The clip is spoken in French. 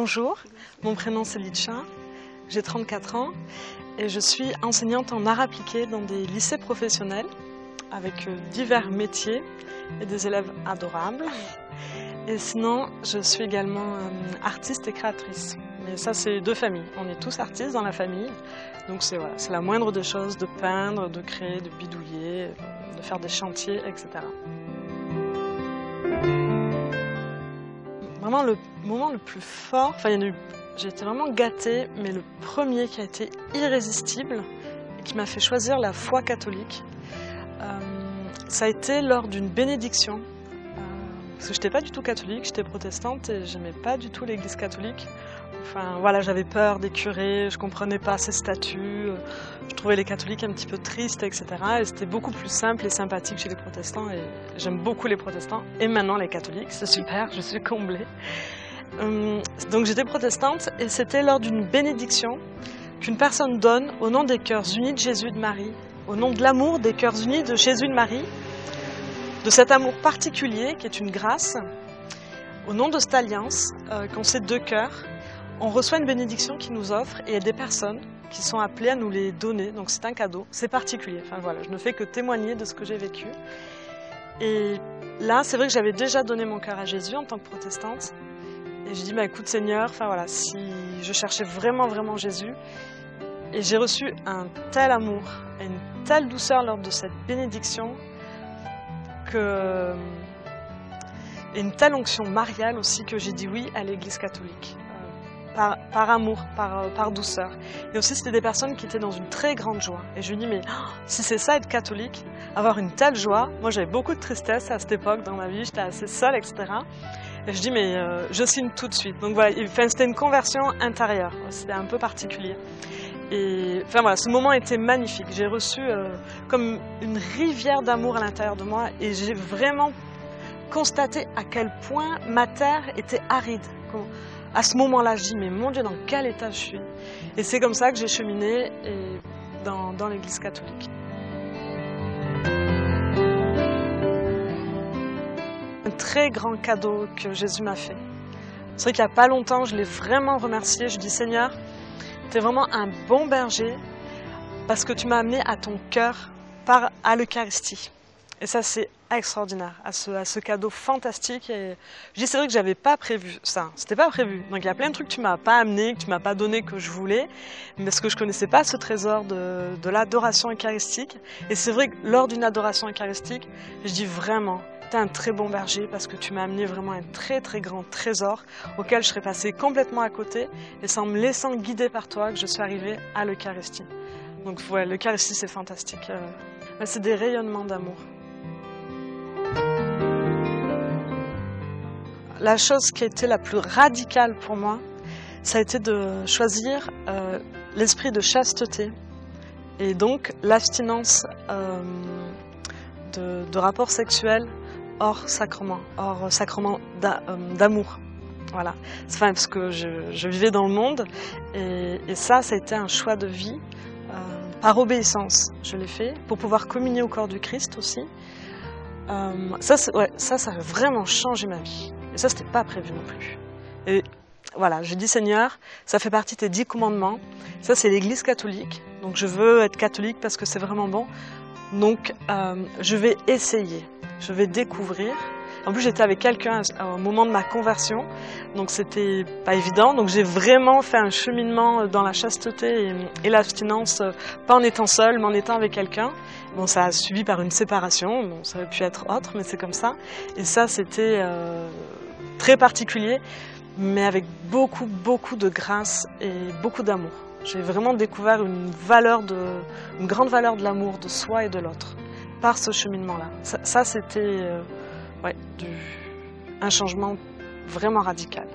Bonjour, mon prénom c'est Litcha, j'ai 34 ans et je suis enseignante en arts appliqués dans des lycées professionnels avec divers métiers et des élèves adorables. Et sinon, je suis également artiste et créatrice. Mais ça, c'est deux familles. On est tous artistes dans la famille. Donc c'est voilà, la moindre des choses de peindre, de créer, de bidouiller, de faire des chantiers, etc. Vraiment le moment le plus fort, j'ai été vraiment gâtée, mais le premier qui a été irrésistible et qui m'a fait choisir la foi catholique, ça a été lors d'une bénédiction. Parce que je n'étais pas du tout catholique, j'étais protestante et j'aimais pas du tout l'église catholique. Enfin voilà, j'avais peur des curés, je comprenais pas ces statuts, je trouvais les catholiques un petit peu tristes, etc. Et c'était beaucoup plus simple et sympathique chez les protestants et j'aime beaucoup les protestants. Et maintenant les catholiques, c'est super, je suis comblée. Donc j'étais protestante et c'était lors d'une bénédiction qu'une personne donne au nom des cœurs unis de Jésus et de Marie, au nom de l'amour des cœurs unis de Jésus et de Marie, de cet amour particulier qui est une grâce, au nom de cette alliance, qu'ont ces deux cœurs, on reçoit une bénédiction qui nous offre et il y a des personnes qui sont appelées à nous les donner, donc c'est un cadeau, c'est particulier. Enfin voilà, je ne fais que témoigner de ce que j'ai vécu. Et là, c'est vrai que j'avais déjà donné mon cœur à Jésus en tant que protestante. Et je dis, écoute Seigneur, enfin voilà, si je cherchais vraiment Jésus, et j'ai reçu un tel amour et une telle douceur lors de cette bénédiction, et une telle onction mariale aussi que j'ai dit oui à l'église catholique, par amour, par douceur. Et aussi c'était des personnes qui étaient dans une très grande joie. Et je lui dis mais si c'est ça être catholique, avoir une telle joie, moi j'avais beaucoup de tristesse à cette époque dans ma vie, j'étais assez seule, etc. Et je dis mais je signe tout de suite. Donc voilà, c'était une conversion intérieure, c'était un peu particulier. Et enfin voilà, ce moment était magnifique. J'ai reçu comme une rivière d'amour à l'intérieur de moi et j'ai vraiment constaté à quel point ma terre était aride. À ce moment-là, je dis mais mon Dieu, dans quel état je suis? Et c'est comme ça que j'ai cheminé dans l'église catholique. Un très grand cadeau que Jésus m'a fait. C'est vrai qu'il n'y a pas longtemps, je l'ai vraiment remercié. Je dis Seigneur, tu es vraiment un bon berger parce que tu m'as amené à ton cœur à l'Eucharistie. Et ça, c'est extraordinaire, à ce cadeau fantastique. Et je dis, c'est vrai que j'avais pas prévu ça, c'était pas prévu. Donc il y a plein de trucs que tu m'as pas amené, que tu m'as pas donné, que je voulais, parce que je connaissais pas ce trésor de l'adoration eucharistique. Et c'est vrai que lors d'une adoration eucharistique, je dis vraiment, tu es un très bon berger parce que tu m'as amené vraiment un très grand trésor auquel je serais passée complètement à côté et c'est en me laissant guider par toi que je suis arrivée à l'Eucharistie. Donc ouais, l'Eucharistie c'est fantastique. C'est des rayonnements d'amour. La chose qui a été la plus radicale pour moi, ça a été de choisir l'esprit de chasteté et donc l'abstinence de rapports sexuels hors sacrement d'amour. Voilà. Enfin, parce que je vivais dans le monde et ça a été un choix de vie par obéissance. Je l'ai fait pour pouvoir communier au corps du Christ aussi. Ça a vraiment changé ma vie. Et ça, c'était pas prévu non plus. Et voilà, j'ai dit Seigneur, ça fait partie de tes 10 commandements. Ça, c'est l'église catholique. Donc je veux être catholique parce que c'est vraiment bon. Donc je vais essayer, je vais découvrir. En plus, j'étais avec quelqu'un au moment de ma conversion, donc c'était pas évident. Donc j'ai vraiment fait un cheminement dans la chasteté et l'abstinence, pas en étant seule, mais en étant avec quelqu'un. Bon, ça a suivi par une séparation, bon, ça aurait pu être autre, mais c'est comme ça. Et ça, c'était très particulier, mais avec beaucoup de grâce et beaucoup d'amour. J'ai vraiment découvert une grande valeur de l'amour de soi et de l'autre par ce cheminement-là. Ça c'était un changement vraiment radical.